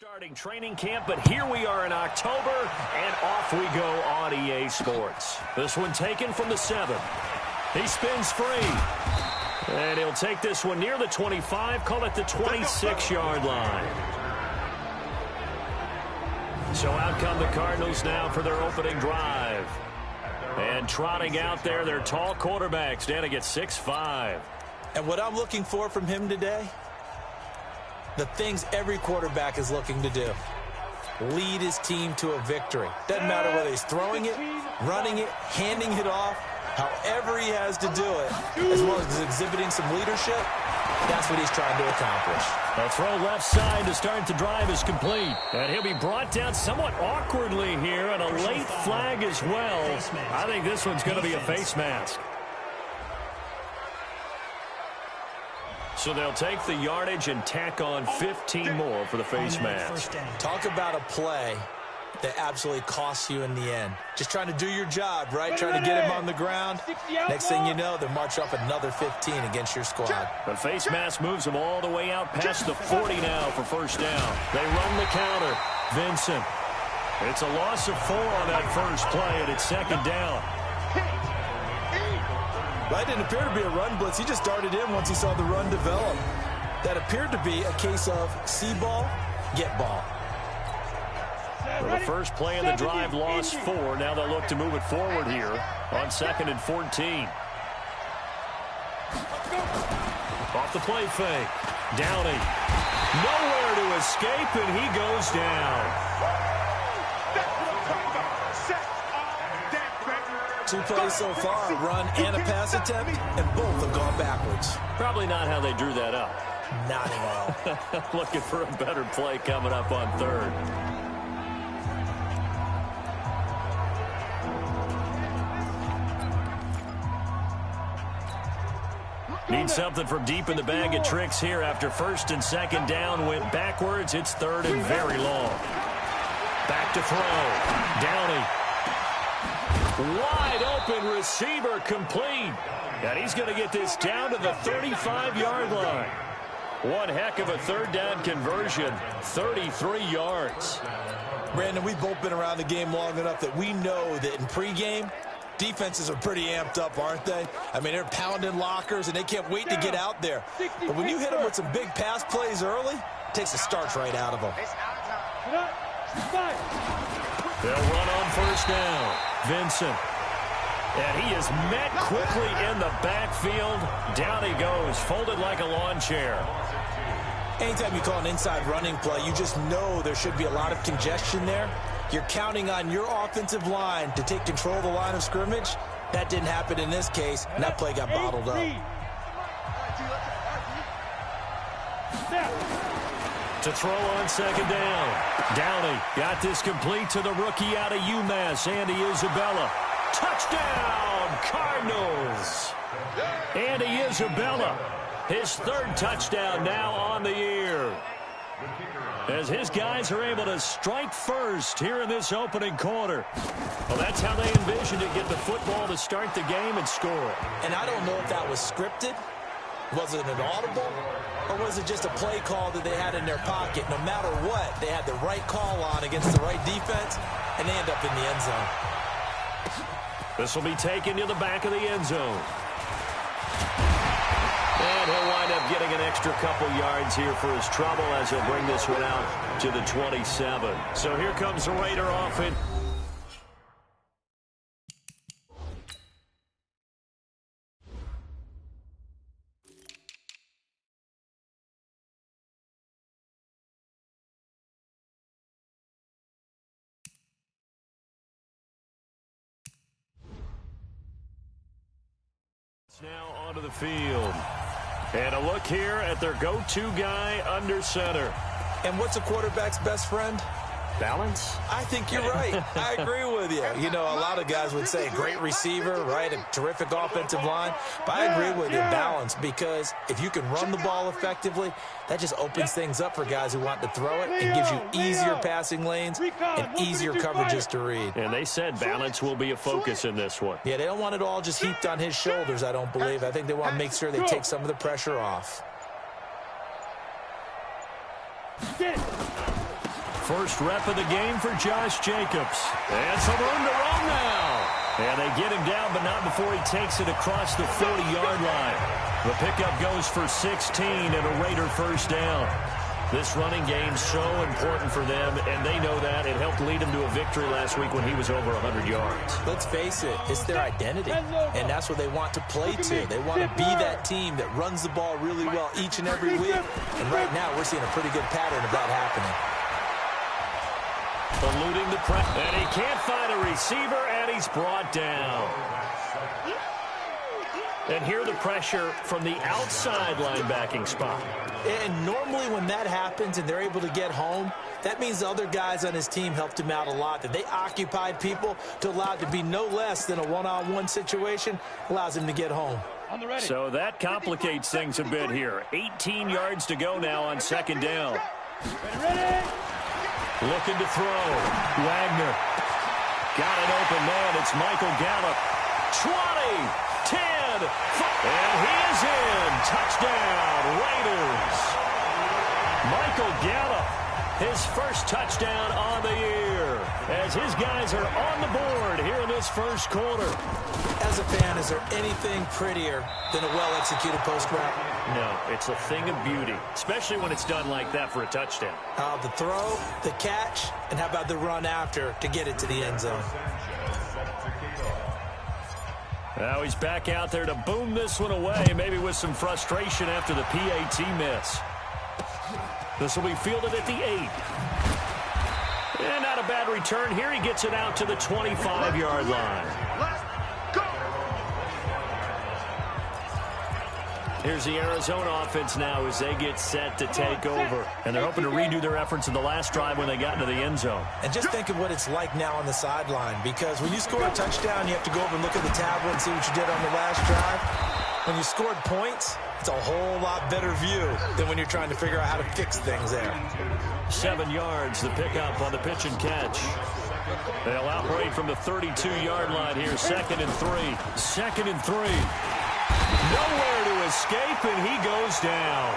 Starting training camp, but here we are in October, and off we go on EA Sports. This one taken from the 7. He spins free. And he'll take this one near the 25, call it the 26-yard line. So out come the Cardinals now for their opening drive. And trotting out there, their tall quarterback standing at 6'5". And what I'm looking for from him today, the things every quarterback is looking to do. Lead his team to a victory. Doesn't matter whether he's throwing it, running it, handing it off, however he has to do it, as well as exhibiting some leadership, that's what he's trying to accomplish. A throw left side to start the drive is complete. And he'll be brought down somewhat awkwardly here, and a late flag as well. I think this one's going to be a face mask. So they'll take the yardage and tack on 15 more for the face mask. Talk about a play that absolutely costs you in the end. Just trying to do your job, right? Trying to get him on the ground. Next thing you know, they'll march up another 15 against your squad. The face mask moves him all the way out past the 40 now for first down. They run the counter. Vincent. It's a loss of 4 on that first play, and it's second down. That didn't appear to be a run blitz. He just darted in once he saw the run develop. That appeared to be a case of see ball, get ball. For the first play of the drive, lost 4. Now they'll look to move it forward here on 2nd and 14. Off the play fake. Downey. Nowhere to escape, and he goes down. 2 plays so far, a run and a pass attempt, and both have gone backwards. Probably not how they drew that up. Not at all. Looking for a better play coming up on 3rd. Need something from deep in the bag of tricks here after 1st and 2nd down. Went backwards. It's 3rd and very long. Back to throw. Downey. Wide open receiver complete. And he's going to get this down to the 35-yard line. One heck of a 3rd down conversion. 33 yards. Brandon, we've both been around the game long enough that we know that in pregame, defenses are pretty amped up, aren't they? I mean, they're pounding lockers, and they can't wait to get out there. But when you hit them with some big pass plays early, it takes the starch right out of them. They'll run on 1st down. Vincent. And he is met quickly in the backfield. Down he goes, folded like a lawn chair. Anytime you call an inside running play, you just know there should be a lot of congestion there. You're counting on your offensive line to take control of the line of scrimmage. That didn't happen in this case, and that play got bottled up. To throw on 2nd down. Downey got this complete to the rookie out of UMass, Andy Isabella. Touchdown, Cardinals. Andy Isabella, his 3rd touchdown now on the year. As his guys are able to strike first here in this opening quarter. Well, that's how they envisioned it, get the football to start the game and score it. And I don't know if that was scripted. Was it an audible? Or was it just a play call that they had in their pocket? No matter what, they had the right call on against the right defense, and they end up in the end zone. This will be taken to the back of the end zone. And he'll wind up getting an extra couple yards here for his trouble as he'll bring this one out to the 27. So here comes the Raider offense. Now onto the field. And a look here at their go-to guy under center. And what's a quarterback's best friend? Balance? I think you're right. I agree with you. You know, a lot of guys would say great receiver, right? A terrific offensive line. But I agree with you, balance, because if you can run the ball effectively, that just opens things up for guys who want to throw it and gives you easier passing lanes and easier coverages to read. And they said balance will be a focus in this one. Yeah, they don't want it all just heaped on his shoulders, I don't believe. I think they want to make sure they take some of the pressure off. First rep of the game for Josh Jacobs. And some room to run now. And they get him down, but not before he takes it across the 40-yard line. The pickup goes for 16 and a Raider first down. This running game's so important for them, and they know that. It helped lead them to a victory last week when he was over 100 yards. Let's face it, it's their identity, and that's what they want to play to. They want to be that team that runs the ball really well each and every week, and right now we're seeing a pretty good pattern of that happening. Eluding the press, and he can't find a receiver, and he's brought down. And here the pressure from the outside linebacking spot. And normally when that happens and they're able to get home, that means the other guys on his team helped him out a lot. That they occupied people to allow it to be no less than a one-on-one situation allows him to get home. So that complicates things a bit here. 18 yards to go now on second down. Looking to throw. Wagner. Got an open man. It's Michael Gallup. 20, 10, 5, and he is in. Touchdown, Raiders. Michael Gallup, his first touchdown on the year, as his guys are on the board here in this first quarter. As a fan, is there anything prettier than a well-executed post route? No, it's a thing of beauty, especially when it's done like that for a touchdown. The throw, the catch, and how about the run after to get it to the end zone? Now he's back out there to boom this one away, maybe with some frustration after the PAT miss. This will be fielded at the 8. And not a bad return here. He gets it out to the 25-yard line. Here's the Arizona offense now as they get set to take over. And they're hoping to redo their efforts in the last drive when they got into the end zone. And just think of what it's like now on the sideline, because when you score a touchdown, you have to go over and look at the tablet and see what you did on the last drive. When you scored points, it's a whole lot better view than when you're trying to figure out how to fix things there. 7 yards, the pickup on the pitch and catch. They'll operate from the 32-yard line here, 2nd and 3. 2nd and 3. Nowhere to escape, and he goes down.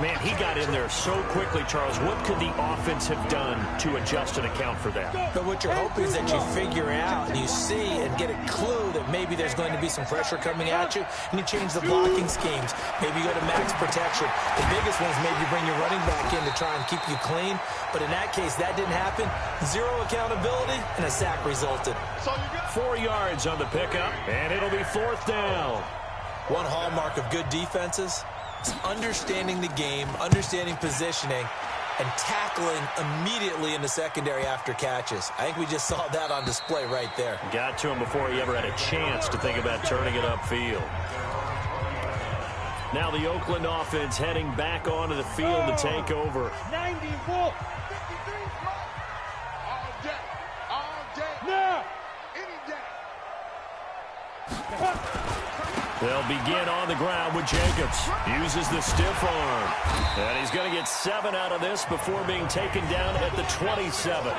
Man, he got in there so quickly, Charles. What could the offense have done to adjust and account for that? But what you're hoping is that you figure out and you see and get a clue that maybe there's going to be some pressure coming at you, and you change the blocking schemes. Maybe you go to max protection. The biggest one is maybe bring your running back in to try and keep you clean. But in that case, that didn't happen. 0 accountability, and a sack resulted. 4 yards on the pickup, and it'll be 4th down. One hallmark of good defenses is understanding the game, understanding positioning, and tackling immediately in the secondary after catches. I think we just saw that on display right there. Got to him before he ever had a chance to think about turning it upfield. Now the Oakland offense heading back onto the field to take over. 94. They'll begin on the ground with Jacobs. Uses the stiff arm. And he's going to get 7 out of this before being taken down at the 27.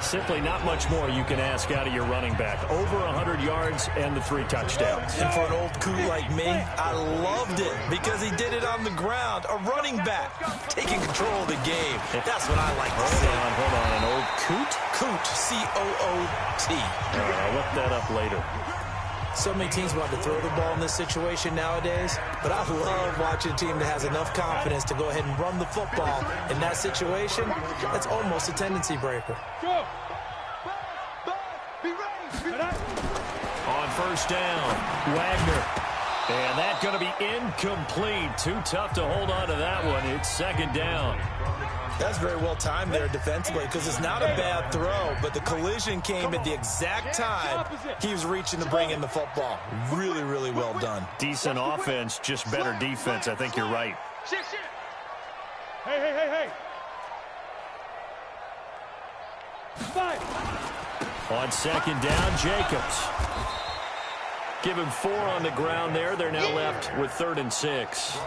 Simply not much more you can ask out of your running back. Over 100 yards and the 3 touchdowns. And for an old coot like me, I loved it because he did it on the ground. A running back taking control of the game. That's what I like to see. Hold on. An old coot? Coot, C-O-O-T. All right, I'll look that up later. So many teams want to throw the ball in this situation nowadays, but I love watching a team that has enough confidence to go ahead and run the football. In that situation, that's almost a tendency breaker. On first down, Wagner. And that's going to be incomplete. Too tough to hold on to that one. It's 2nd down. That's very well timed there defensively because it's not a bad throw, but the collision came at the exact time he was reaching to bring in the football. Really, really well done. Decent offense, just better defense. I think you're right. Hey. 5. On 2nd down, Jacobs. Give him 4 on the ground there. They're now left with 3rd and 6.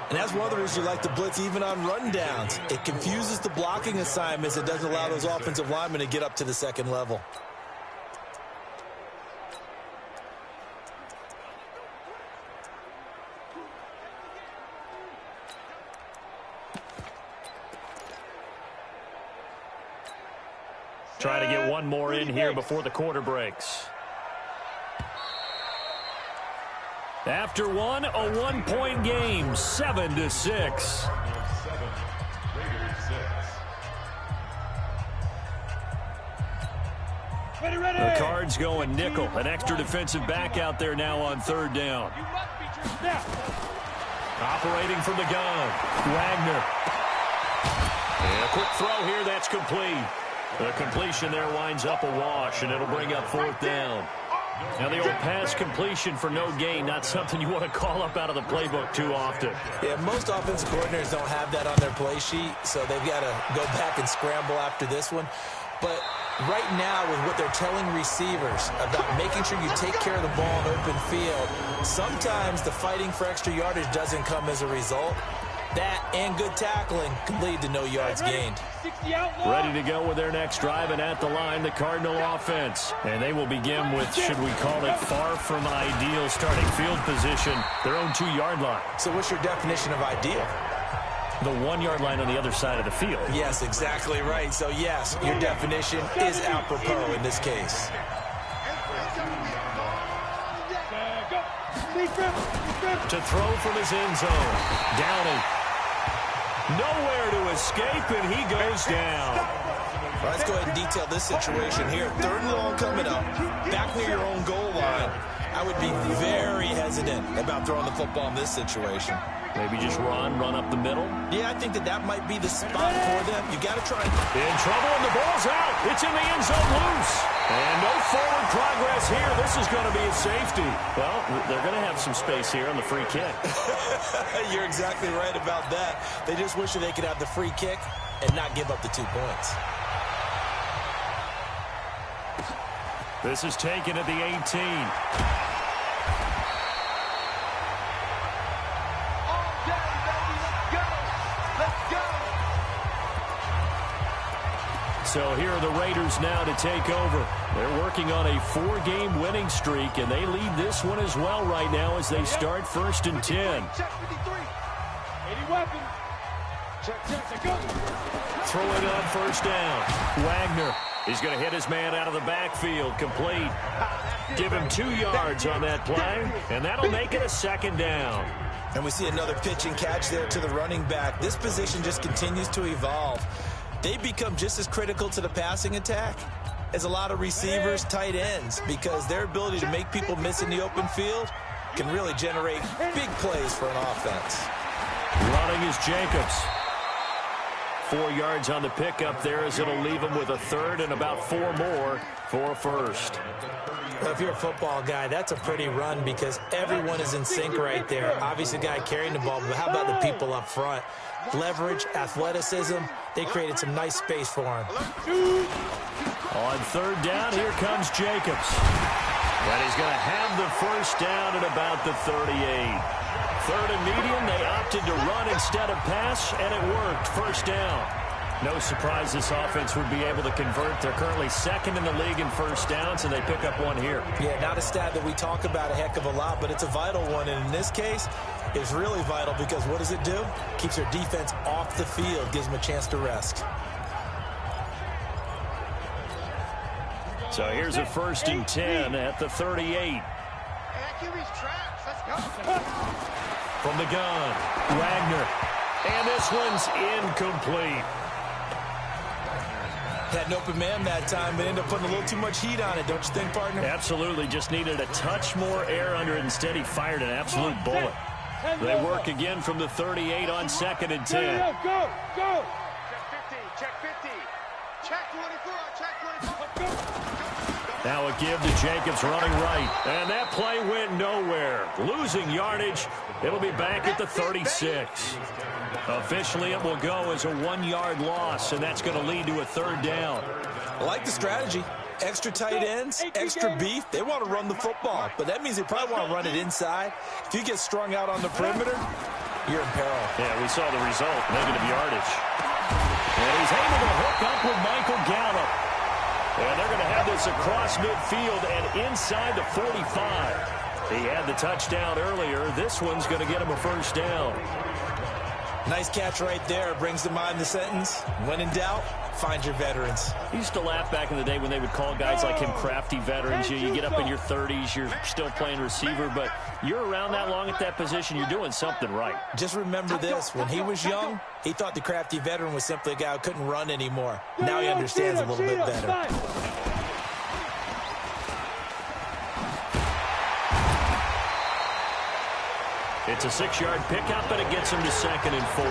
And that's one of the reasons you like to blitz even on rundowns. It confuses the blocking assignments. It doesn't allow those offensive linemen to get up to the 2nd level. Try to get one more in here before the quarter breaks. After one, a one-point game, 7-6. The Cards going nickel. An extra defensive back out there now on third down. Operating from the gun, Wagner. And a quick throw here, that's complete. The completion there winds up a wash, and it'll bring up fourth down. Now, the old pass completion for no gain, not something you want to call up out of the playbook too often. Yeah, most offensive coordinators don't have that on their play sheet, so they've got to go back and scramble after this one. But right now, with what they're telling receivers about making sure you take care of the ball in open field, sometimes the fighting for extra yardage doesn't come as a result. That and good tackling can lead to no yards gained. Ready to go with their next drive, and at the line, the Cardinal offense. And they will begin with, should we call it, far from ideal starting field position, their own 2-yard line. So what's your definition of ideal? The 1-yard line on the other side of the field. Yes, exactly right. So, yes, your definition is apropos in this case. To throw from his end zone. Downing. Nowhere to escape, and he goes down. Well, let's go ahead and detail this situation here. Third and long coming up, back near your own goal line. I would be very hesitant about throwing the football in this situation. Maybe just run up the middle. Yeah, I think that might be the spot for them. You got to try. In trouble, and the ball's out. It's in the end zone loose. And no forward progress here. This is going to be a safety. Well, they're going to have some space here on the free kick. You're exactly right about that. They just wish that they could have the free kick and not give up the 2 points. This is taken at the 18. So here are the Raiders now to take over. They're working on a 4-game winning streak, and they lead this one as well right now as they start 1st and 10. Throwing on first down. Wagner is going to hit his man out of the backfield. Complete. Give him 2 yards on that play, and that'll make it a 2nd down. And we see another pitch and catch there to the running back. This position just continues to evolve. They become just as critical to the passing attack as a lot of receivers, tight ends, because their ability to make people miss in the open field can really generate big plays for an offense. Running is Jacobs. 4 yards on the pickup there as it'll leave him with a 3rd and about 4 more for a 1st. Well, if you're a football guy, that's a pretty run because everyone is in sync right there. Obviously, the guy carrying the ball, but how about the people up front? Leverage, athleticism, they created some nice space for him. On 3rd down, here comes Jacobs. And he's going to have the 1st down at about the 38. 3rd and medium, they opted to run instead of pass, and it worked. 1st down. No surprise this offense would be able to convert. They're currently 2nd in the league in 1st downs, and they pick up 1 here. Yeah, not a stat that we talk about a heck of a lot, but it's a vital one. And in this case, it's really vital because what does it do? Keeps their defense off the field, gives them a chance to rest. So here's a 1st and 10 at the 38. From the gun, Wagner. And this one's incomplete. Had an open man that time, but ended up putting a little too much heat on it, don't you think, partner? Absolutely. Just needed a touch more air under it. Instead, he fired an absolute bullet. They work again from the 38 on 2nd and 10. Go, go. Check 50, check 24, check 24. Now a give to Jacobs running right. And that play went nowhere. Losing yardage. It'll be back at the 36. Officially, it will go as a 1-yard loss, and that's going to lead to a 3rd down. I like the strategy. Extra tight ends, extra beef. They want to run the football, but that means they probably want to run it inside. If you get strung out on the perimeter, you're in peril. Yeah, we saw the result, negative yardage. And he's able to hook up with Michael Gallup. And they're going to have this across midfield and inside the 45. He had the touchdown earlier. This one's going to get him a 1st down. Nice catch right there. Brings to mind the sentence, when in doubt, find your veterans. I used to laugh back in the day when they would call guys like him crafty veterans. You get up in your 30s, you're still playing receiver, but you're around that long at that position, you're doing something right. Just remember this, when he was young, he thought the crafty veteran was simply a guy who couldn't run anymore. Now he understands a little bit better. It's a 6-yard pickup, and it gets him to 2nd and 4.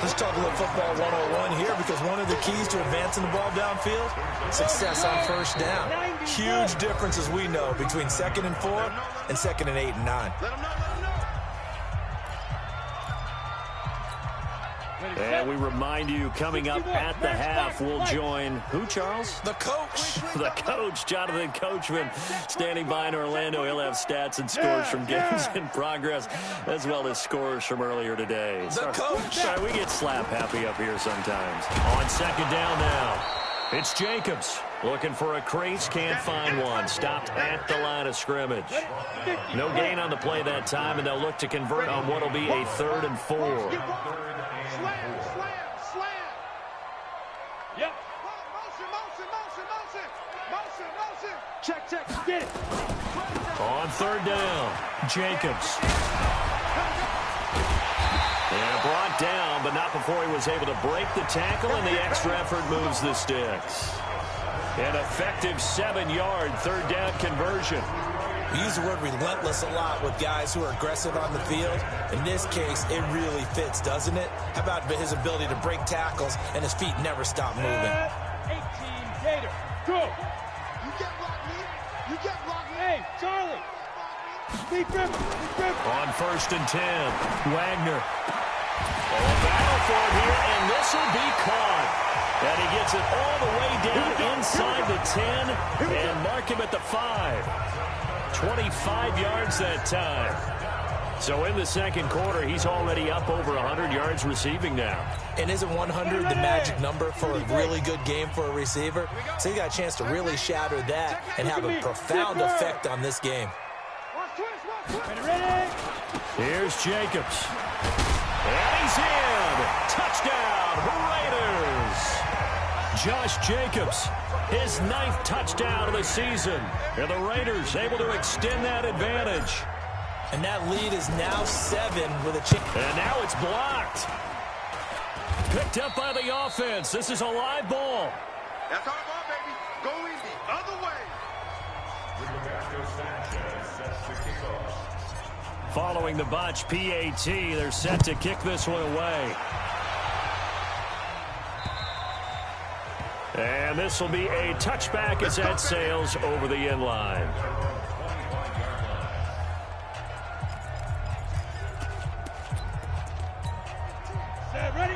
Let's talk a little football 101 here, because one of the keys to advancing the ball downfield, success on first down. Huge difference, as we know, between 2nd and 4 and 2nd and 8 and 9. And we remind you, coming up at the half, we'll join who, Charles? The coach. The coach, Jonathan Coachman, standing by in Orlando. He'll have stats and scores from games in progress, as well as scores from earlier today. The coach. Sorry, we get slap happy up here sometimes. On 2nd down now, it's Jacobs. Looking for a crease, can't find one. Stopped at the line of scrimmage. No gain on the play that time, and they'll look to convert on what will be a 3rd and 4. Slam. Yep. Motion. Check. Get it. On 3rd down, Jacobs. And brought down, but not before he was able to break the tackle, and the extra effort moves the sticks. An effective 7-yard 3rd down conversion. We use the word relentless a lot with guys who are aggressive on the field. In this case, it really fits, doesn't it? How about his ability to break tackles and his feet never stop moving? 18 Gator. Go. You get blocked, Hey, Charlie. Deep grip. On 1st and 10, Wagner. A battle for it here, and this will be caught. And he gets it all the way down inside the 10 and mark him at the 5. 25 yards that time. So in the 2nd quarter, he's already up over 100 yards receiving now. And isn't 100 the magic number for a really good game for a receiver? So he got a chance to really shatter that and have a profound effect on this game. Here's Jacobs. And he's in. Touchdown, Raiders. Josh Jacobs, his 9th touchdown of the season. And the Raiders able to extend that advantage. And that lead is now 7 with a chance. And now it's blocked. Picked up by the offense. This is a live ball. That's our ball, baby. Going the other way. Following the botch PAT, they're set to kick this one away. And this will be a touchback as that sails over the end line.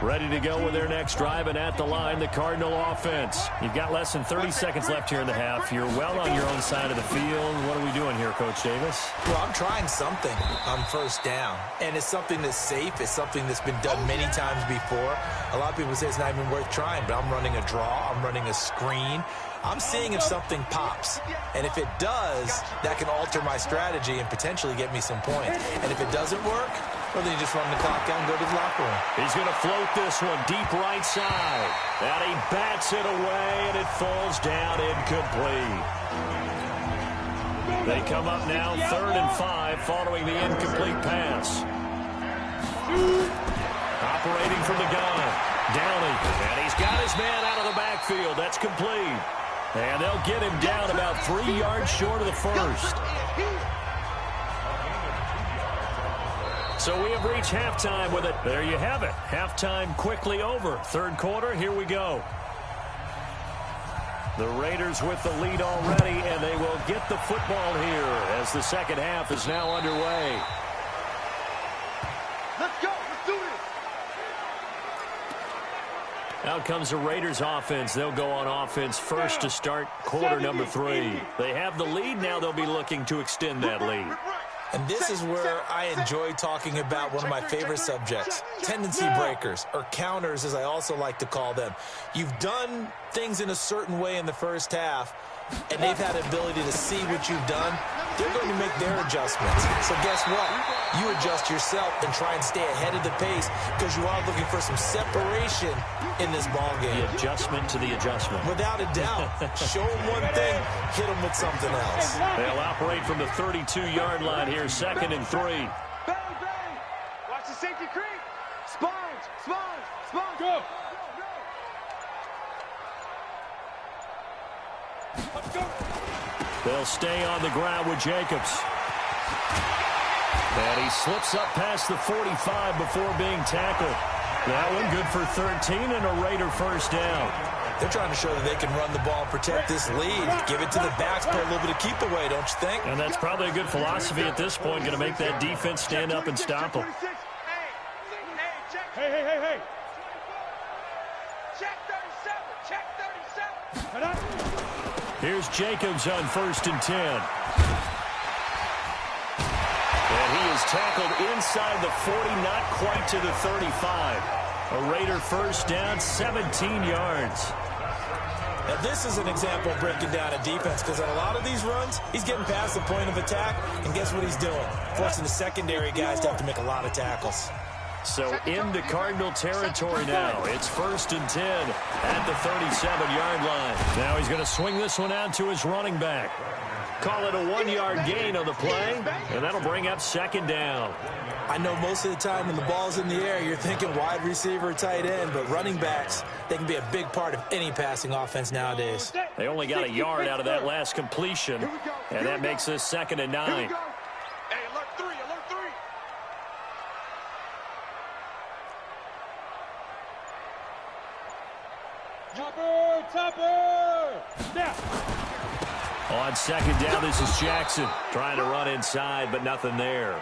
Ready to go with their next drive, and at the line, the Cardinal offense. You've got less than 30 seconds left here in the half. You're well on your own side of the field. What are we doing here, Coach Davis? Well, I'm trying something on first down, and it's something that's safe. It's something that's been done many times before. A lot of people say it's not even worth trying, but I'm running a draw. I'm running a screen. I'm seeing if something pops, and if it does, that can alter my strategy and potentially get me some points. And if it doesn't work, well, then you just run the clock out and go to the locker room. He's going to float this one deep right side. And he bats it away, and it falls down incomplete. They come up now 3rd and 5 following the incomplete pass. Operating from the gun. Downey, and he's got his man out of the backfield. That's complete. And they'll get him down about 3 yards short of the first. So we have reached halftime with it. There you have it. Halftime quickly over. 3rd quarter, here we go. The Raiders with the lead already, and they will get the football here as the 2nd half is now underway. Let's go. Let's do this. Out comes the Raiders offense. They'll go on offense first to start quarter number 3. They have the lead. Now they'll be looking to extend that lead. And this is where I enjoy talking about one of my favorite subjects, tendency breakers, or counters as I also like to call them. You've done things in a certain way in the first half, and they've had the ability to see what you've done they're going to make their adjustments. So guess what? You adjust yourself and try and stay ahead of the pace because you are looking for some separation in this ball game. The adjustment to the adjustment. Without a doubt. Show them one thing, hit them with something else. They'll operate from the 32-yard line here, 2nd and 3. Bang, bang. Watch the safety creep. Sponge, sponge, sponge. Go. Let's go. They'll stay on the ground with Jacobs. And he slips up past the 45 before being tackled. That one good for 13 and a Raider first down. They're trying to show that they can run the ball and protect this lead. Give it to the backs, put a little bit of keep away, don't you think? And that's probably a good philosophy at this point, going to make that defense stand up and stop them. Hey. Check 37, check 37. Here's Jacobs on 1st and 10. And he is tackled inside the 40, not quite to the 35. A Raider first down, 17 yards. Now, this is an example of breaking down a defense because on a lot of these runs, he's getting past the point of attack, and guess what he's doing? Forcing the secondary guys to have to make a lot of tackles. So into Cardinal territory now. It's 1st and 10 at the 37-yard line. Now he's going to swing this one out to his running back. Call it a 1-yard gain on the play, and that'll bring up 2nd down. I know most of the time when the ball's in the air, you're thinking wide receiver, tight end, but running backs, they can be a big part of any passing offense nowadays. They only got a yard out of that last completion, and that makes this 2nd and 9. Hey, alert 3, alert 3. Topper! Snap! On 2nd down, this is Jackson trying to run inside, but nothing there.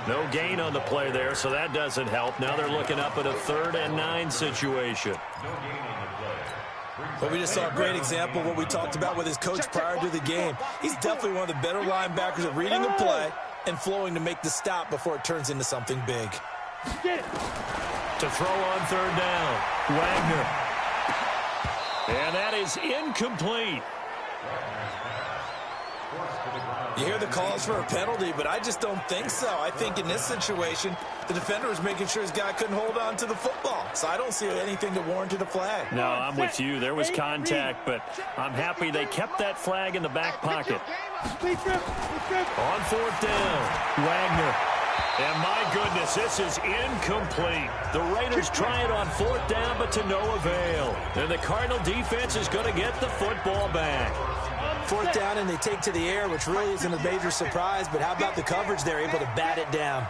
No gain on the play there, so that doesn't help. Now they're looking up at a 3rd and 9 situation. But we just saw a great example of what we talked about with his coach prior to the game. He's definitely one of the better linebackers at reading the play and flowing to make the stop before it turns into something big. To throw on 3rd down, Wagner. And that is incomplete. You hear the calls for a penalty, but I just don't think so. I think in this situation, the defender was making sure his guy couldn't hold on to the football. So I don't see anything that warranted a flag. No, I'm with you. There was contact, but I'm happy they kept that flag in the back pocket. On 4th down, Wagner. And my goodness, this is incomplete. The Raiders try it on 4th down, but to no avail. And the Cardinal defense is going to get the football back. 4th down, and they take to the air, which really isn't a major surprise. But how about the coverage? They're able to bat it down.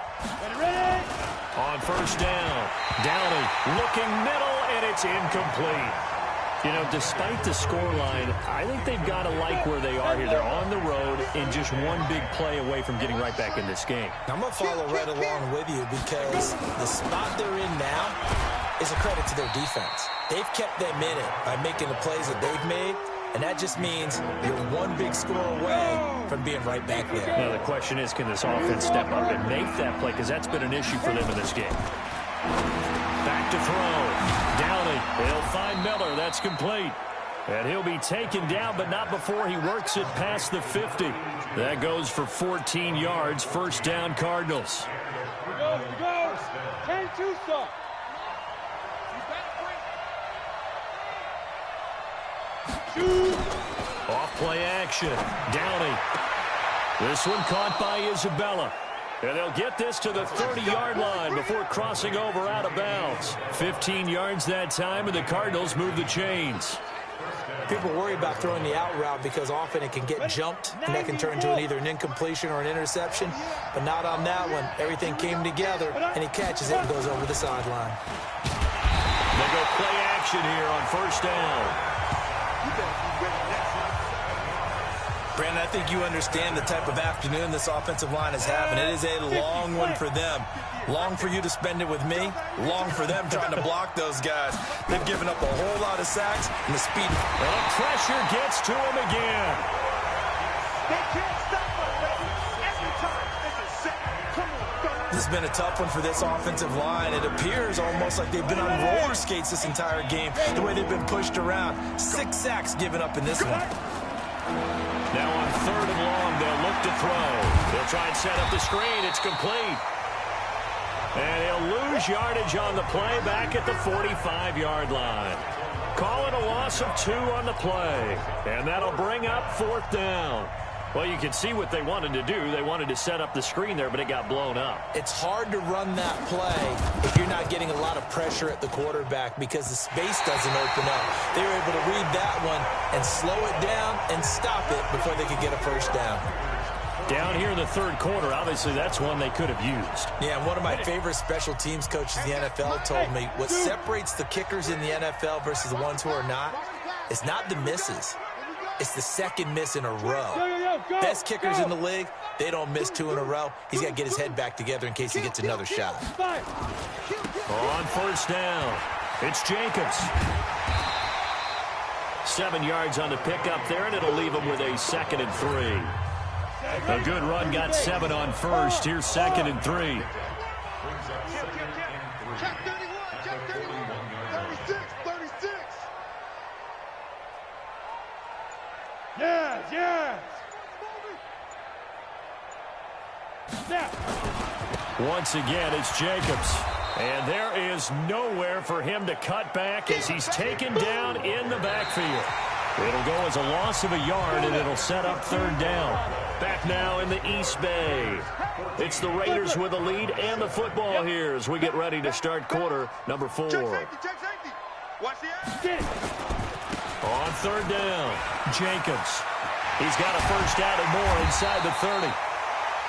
On 1st down, Downey looking middle, and it's incomplete. You know, despite the scoreline, I think they've got to like where they are here. They're on the road and just one big play away from getting right back in this game. I'm going to follow right along with you because the spot they're in now is a credit to their defense. They've kept them in it by making the plays that they've made, and that just means you're one big score away from being right back there. Now, the question is, can this offense step up and make that play? Because that's been an issue for them in this game. Back to throw. Downey, they'll find Miller. That's complete. And he'll be taken down, but not before he works it past the 50. That goes for 14 yards. 1st down, Cardinals. Here goes. 10-2 stop. Off play action. Downey. This one caught by Isabella. And they'll get this to the 30-yard line before crossing over out of bounds. 15 yards that time, and the Cardinals move the chains. People worry about throwing the out route because often it can get jumped, and that can turn into either an incompletion or an interception. But not on that one. Everything came together, and he catches it and goes over the sideline. They go play action here on 1st down. Brandon, I think you understand the type of afternoon this offensive line is having. It is a long one for them. Long for you to spend it with me. Long for them trying to block those guys. They've given up a whole lot of sacks, and the speed. Well, the pressure gets to him again. They can't stop us, baby. Every time it's a sack. Come on, This has been a tough one for this offensive line. It appears almost like they've been on roller skates this entire game, the way they've been pushed around. 6 sacks given up in this one. Now on 3rd and long, they'll look to throw. He'll try and set up the screen. It's complete. And he'll lose yardage on the play back at the 45-yard line. Call it a loss of 2 on the play. And that'll bring up 4th down. Well, you can see what they wanted to do. They wanted to set up the screen there, but it got blown up. It's hard to run that play if you're not getting a lot of pressure at the quarterback because the space doesn't open up. They were able to read that one and slow it down and stop it before they could get a first down. Down here in the 3rd quarter, obviously that's one they could have used. Yeah, and one of my favorite special teams coaches in the NFL told me what separates the kickers in the NFL versus the ones who are not is not the misses. It's the second miss in a row. Best kickers in the league, they don't miss 2 in a row. He's got to get his head back together in case he gets another shot. On 1st down, it's Jacobs. 7 yards on the pickup there, and it'll leave him with a 2nd and 3. A good run got 7 on 1st. Here's 2nd and 3. Check 31, check 31. 36, 36. Yes, yes. Snap. Once again, it's Jacobs. And there is nowhere for him to cut back as he's taken down in the backfield. It'll go as a loss of a yard, and it'll set up 3rd down. Back now in the East Bay. It's the Raiders with the lead and the football here as we get ready to start quarter number 4. Check safety. Watch the action. On 3rd down, Jacobs. He's got a first down and more inside the 30.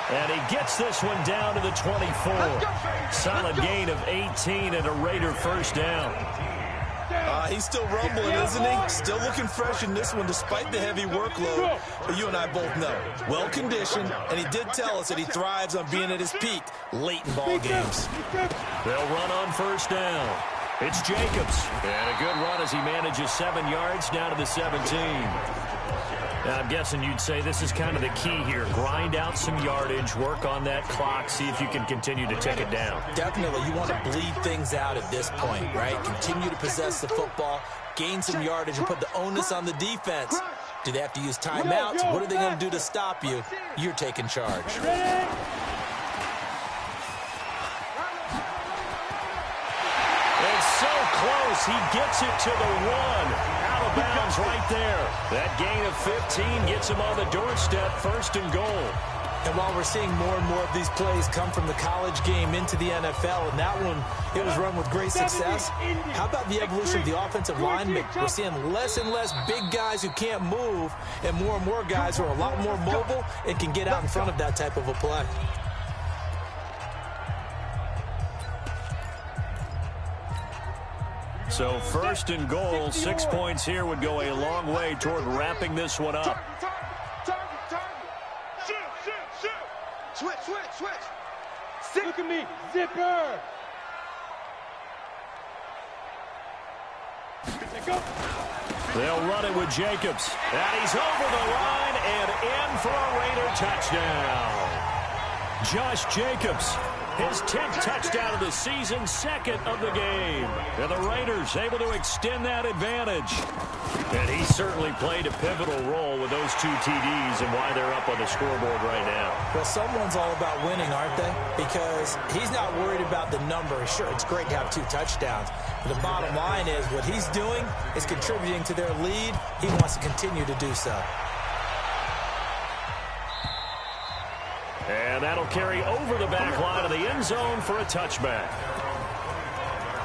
And he gets this one down to the 24. Solid gain of 18 and a Raider first down. He's still rumbling, isn't he? Still looking fresh in this one despite the heavy workload. But you and I both know, well-conditioned, and he did tell us that he thrives on being at his peak late in ball games. They'll run on 1st down. It's Jacobs. And a good run as he manages 7 yards down to the 17. Now, I'm guessing you'd say this is kind of the key here. Grind out some yardage, work on that clock, see if you can continue to take it down. Definitely. You want to bleed things out at this point, right? Continue to possess the football, gain some yardage, and put the onus on the defense. Do they have to use timeouts? What are they going to do to stop you? You're taking charge. It's so close. He gets it to the 1. Out of bounds right there. That gain of 15 gets him on the doorstep, 1st and goal. And while we're seeing more and more of these plays come from the college game into the NFL, and that one, it was run with great success, how about the evolution of the offensive linemen? We're seeing less and less big guys who can't move, and more guys who are a lot more mobile and can get out in front of that type of a play. So 1st and goal, 6 points here would go a long way toward wrapping this one up. Target. Shoot. Switch. Look at me. Zipper. They'll run it with Jacobs. And he's over the line and in for a Raider touchdown. Josh Jacobs, his 10th touchdown of the season, 2nd of the game. And the Raiders able to extend that advantage. And he certainly played a pivotal role with those 2 TDs and why they're up on the scoreboard right now. Well, someone's all about winning, aren't they? Because he's not worried about the number. Sure, it's great to have 2 touchdowns. But the bottom line is what he's doing is contributing to their lead. He wants to continue to do so. And that'll carry over the back line of the end zone for a touchback.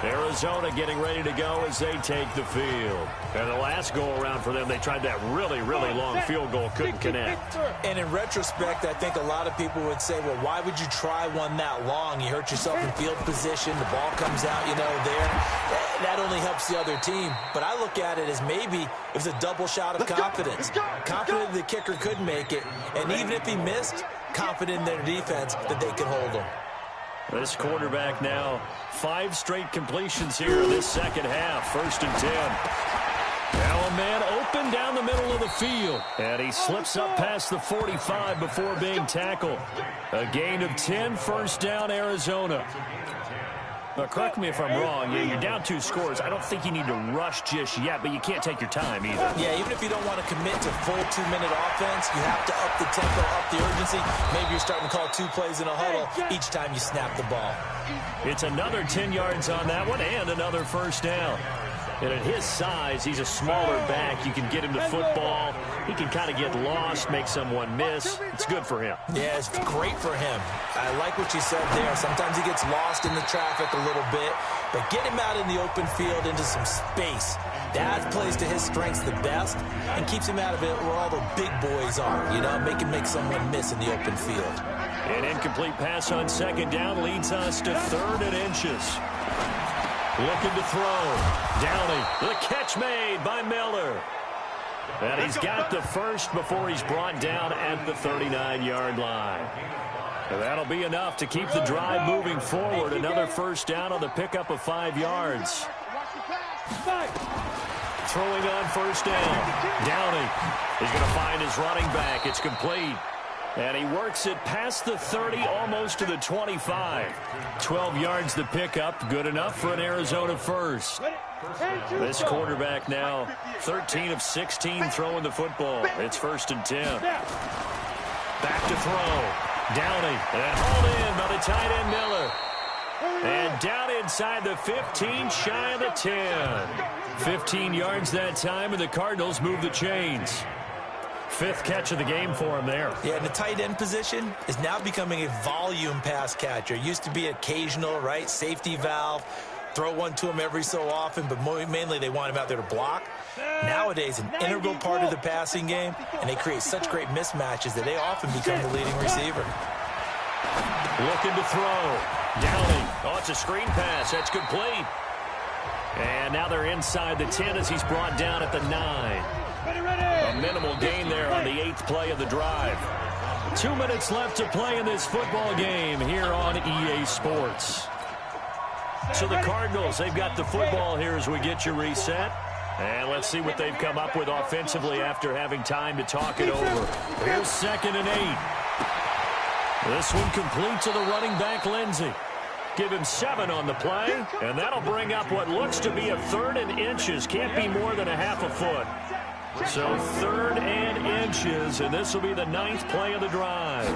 Arizona getting ready to go as they take the field. And the last go-around for them, they tried that really long field goal, couldn't connect. And in retrospect, I think a lot of people would say, well, why would you try one that long? You hurt yourself in field position. The ball comes out, there. That only helps the other team. But I look at it as maybe it was a double shot of confidence. Confident the kicker could make it. And even if he missed, confident in their defense that they could hold him. This quarterback now, 5 straight completions here in this second half. 1st and 10. Now a man open down the middle of the field. And he slips up past the 45 before being tackled. A gain of 10, 1st down, Arizona. But correct me if I'm wrong. Yeah, you're down 2 scores. I don't think you need to rush just yet, but you can't take your time either. Yeah, even if you don't want to commit to full 2-minute offense, you have to up the tempo, up the urgency. Maybe you're starting to call 2 plays in a huddle each time you snap the ball. It's another 10 yards on that one and another first down. And at his size, he's a smaller back. You can get him the football. He can kind of get lost, make someone miss. It's good for him. Yeah, it's great for him. I like what you said there. Sometimes he gets lost in the traffic a little bit, but get him out in the open field into some space. That plays to his strengths the best and keeps him out of it where all the big boys are, you know, make someone miss in the open field. An incomplete pass on second down leads us to 3rd and inches. Looking to throw. Downey. The catch made by Miller. And he's got the first before he's brought down at the 39-yard line. And that'll be enough to keep the drive moving forward. Another first down on the pickup of 5 yards. Throwing on first down. Downey is going to find his running back. It's complete. And he works it past the 30, almost to the 25. 12 yards the pickup, good enough for an Arizona first. This quarterback now 13 of 16 throwing the football. It's 1st and 10. Back to throw. Downey, and hauled in by the tight end Miller. And down inside the 15, shy of the 10. 15 yards that time, and the Cardinals move the chains. 5th catch of the game for him there. Yeah, and the tight end position is now becoming a volume pass catcher. Used to be occasional, right? Safety valve. Throw one to him every so often, but mainly they want him out there to block. Nowadays, an integral part of the passing game, and they create such great mismatches that they often become the leading receiver. Looking to throw. Downey. Oh, it's a screen pass. That's complete. And now they're inside the 10 as he's brought down at the 9. A minimal gain there on the 8th play of the drive. 2 minutes left to play in this football game here on EA Sports. So the Cardinals, they've got the football here as we get you reset. And let's see what they've come up with offensively after having time to talk it over. Here's 2nd and 8. This one complete to the running back, Lindsey. Give him 7 on the play, and that'll bring up what looks to be a 3rd and inches. Can't be more than a half a foot. So 3rd and inches, and this will be the 9th play of the drive.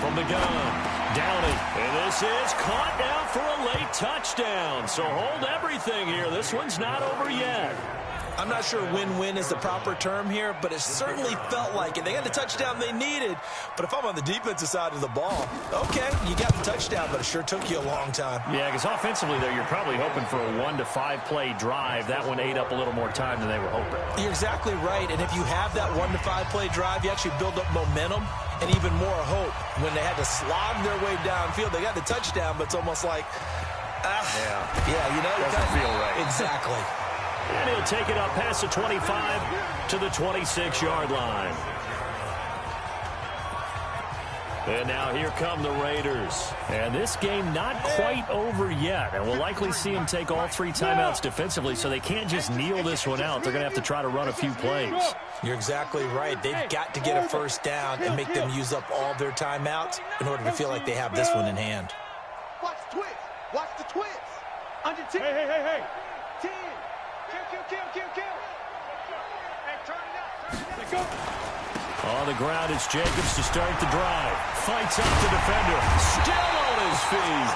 From the gun, Downey, and this is caught now for a late touchdown. So hold everything here. This one's not over yet. I'm not sure win-win is the proper term here, but it certainly felt like it. They got the touchdown they needed, but if I'm on the defensive side of the ball, okay, you got the touchdown, but it sure took you a long time. Yeah, because offensively, though, you're probably hoping for a 1 to 5 play drive. That one ate up a little more time than they were hoping. You're exactly right, and if you have that 1 to 5 play drive, you actually build up momentum and even more hope. When they had to slog their way downfield, they got the touchdown, but it's almost like, you know, doesn't feel right. Exactly. And he'll take it up past the 25 to the 26-yard line. And now here come the Raiders. And this game not quite over yet. And we'll likely see them take all 3 timeouts defensively, so they can't just kneel this one out. They're going to have to try to run a few plays. You're exactly right. They've got to get a first down and make them use up all their timeouts in order to feel like they have this one in hand. Watch the twist. Watch the twist. Under 10. Hey. 10. Kill. Hey, turn it up. Let go. On the ground, it's Jacobs to start the drive. Fights up the defender. Still on his feet.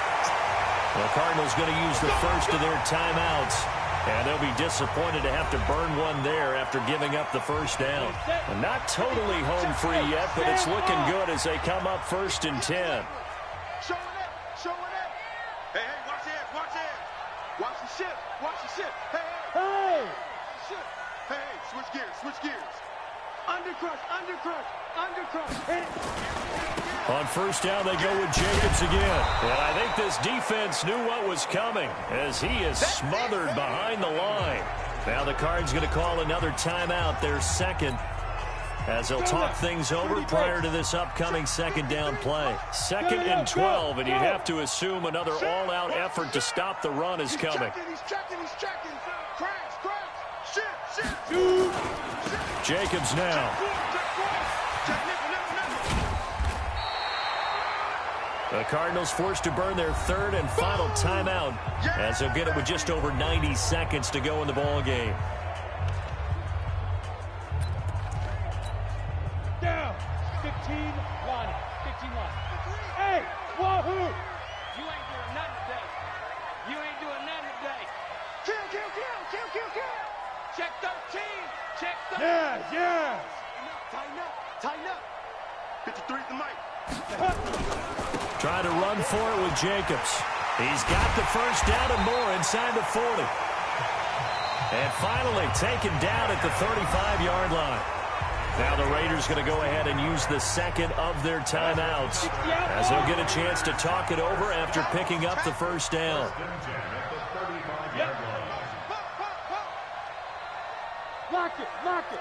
The Cardinals going to use the first of their timeouts. And they'll be disappointed to have to burn one there after giving up the first down. And not totally home free yet, but it's looking good as they come up 1st and 10. Showing up. Hey, watch it. Watch the ship. Hey. Ship. Hey, switch gears. Undercrush. Hit it. On first down, they go with Jacobs again. And I think this defense knew what was coming as he is smothered behind the line. Now the Cards going to call another timeout, their 2nd, as they'll talk things over prior to this upcoming 2nd down play. 2nd and 12, and you'd have to assume another all-out effort to stop the run is coming. He's checking. Crash. Ship. Jacobs now. The Cardinals forced to burn their third and final timeout as they'll get it with just over 90 seconds to go in the ball game. Down. 15 line. 15 line. Hey, wahoo! You ain't doing nothing today. You ain't doing nothing today. Kill, kill, kill, kill, kill, kill. Check 13. Check 13. Yeah, yeah. Tighten up, tighten up. 53's the mic. Trying to run for it with Jacobs. He's got the first down and more inside the 40. And finally taken down at the 35-yard line. Now the Raiders going to go ahead and use the second of their timeouts as they'll get a chance to talk it over after picking up the first down. Lock it, lock it.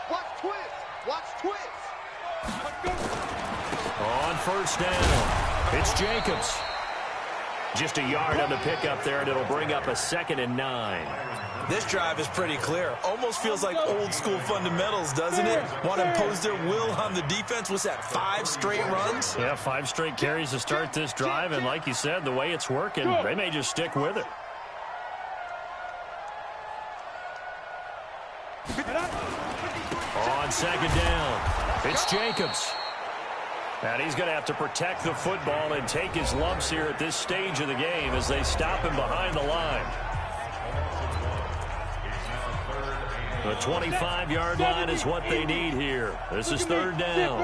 Watch twist, watch twist. On first down, it's Jacobs. Just a yard on the pickup there, and it'll bring up a 2nd and 9. This drive is pretty clear. Almost feels like old-school fundamentals, doesn't it? Want to impose their will on the defense. Was that 5 straight runs? Yeah, 5 straight carries to start this drive, and like you said, the way it's working, they may just stick with it. On 2nd down, it's Jacobs. And he's going to have to protect the football and take his lumps here at this stage of the game as they stop him behind the line. The 25-yard line is what they need here. This is 3rd down.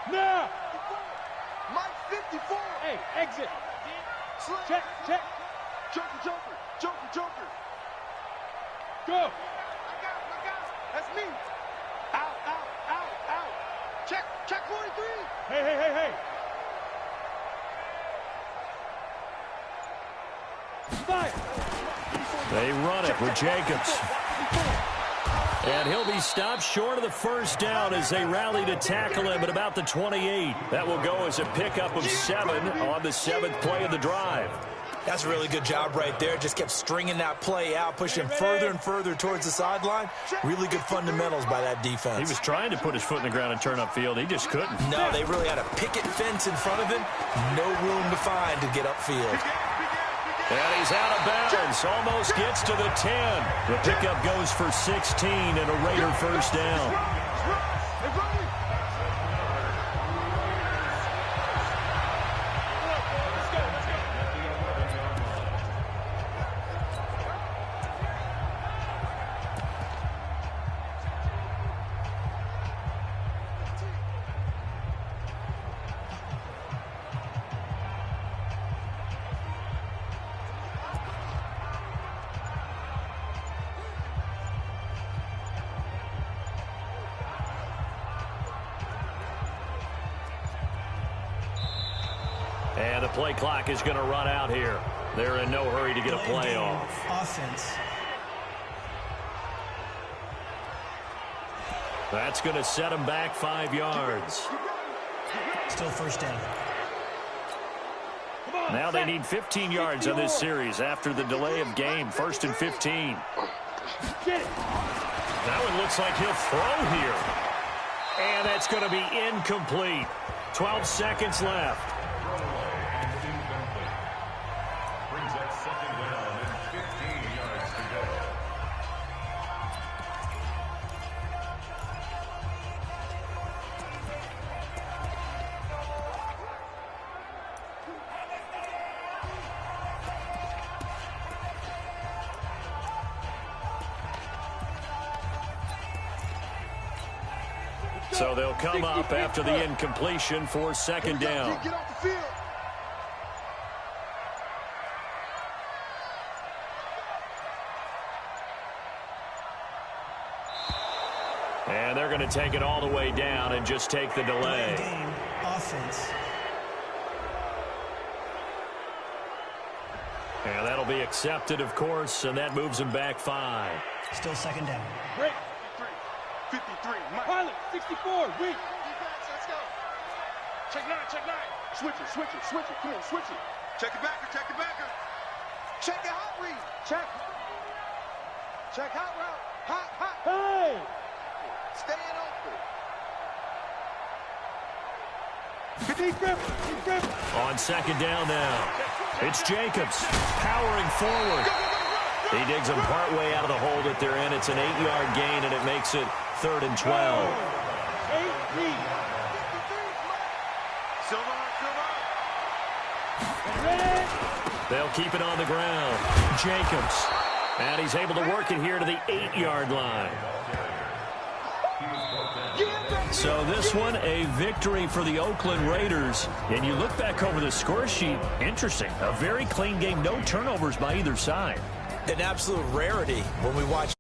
Now. Mike 54. Hey, exit. Check, check. Joker, joker, joker, joker. Go. I got him. That's me. Out, out, out, out. Check 43. Hey. Fire. They run it with Jacobs. And he'll be stopped short of the first down as they rally to tackle him at about the 28. That will go as a pickup of 7 on the 7th play of the drive. That's a really good job right there. Just kept stringing that play out, pushing further and further towards the sideline. Really good fundamentals by that defense. He was trying to put his foot in the ground and turn upfield. He just couldn't. No, they really had a picket fence in front of him. No room to find to get upfield. And he's out of bounds. Almost gets to the 10. The pickup goes for 16 and a Raider first down. And the play clock is going to run out here. They're in no hurry to get a play off. Offense. That's going to set them back 5 yards. Still first down. Now they need 15 yards on this series after the delay of game. 1st and 15. That one looks like he'll throw here. And that's going to be incomplete. 12 seconds left. So they'll come up after the incompletion for 2nd down. Get off the field. And they're going to take it all the way down and just take the delay. Game. Offense. And that'll be accepted, of course, and that moves them back 5. Still 2nd down. Break. 53. Mike. Pilot, 64. Weak. Defense, let's go. Check 9, check 9. Switch it. Come on, switch it. Check the backer. Check the hot read. Check hot route. Hot. Hey. Staying open. On second down now, it's Jacobs powering forward. He digs him partway out of the hole that they're in. It's an 8-yard gain, and it makes it 3rd and 12. They'll keep it on the ground. Jacobs. And he's able to work it here to the 8-yard line. So this one, a victory for the Oakland Raiders. And you look back over the score sheet, interesting. A very clean game, no turnovers by either side. An absolute rarity when we watch